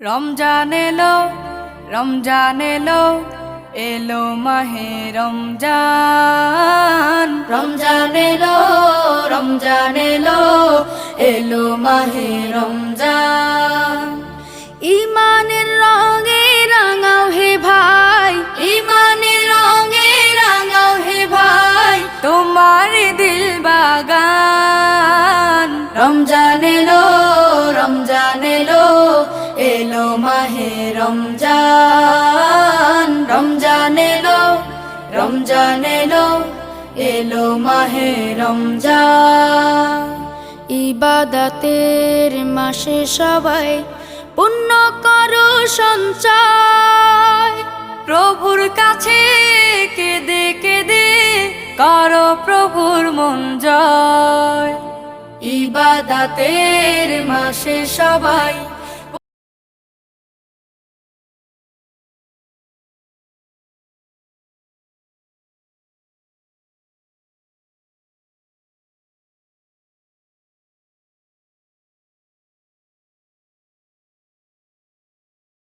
রমজান এলো, রমজান এলো, এলো মাহে রমজান। রমজান এলো, রমজান এলো, এলো মাহে রমজান। ইমানের রঙে রাঙাও হে ভাই, ইমানের রঙে রাঙাও হে ভাই, তোমার দিল বাগান। রমজান এলো, রমজান এলো, এলো মাহে রমজান। রমজান এলো, রমজান এলো, এলো মাহে রমজান। ইবাদতের মাসে সবাই পুণ্য করো সঞ্চয়, প্রভুর কাছে কেঁদে কেঁদে করো প্রভুর মন জয়। ইবাদতের মাসে সবাই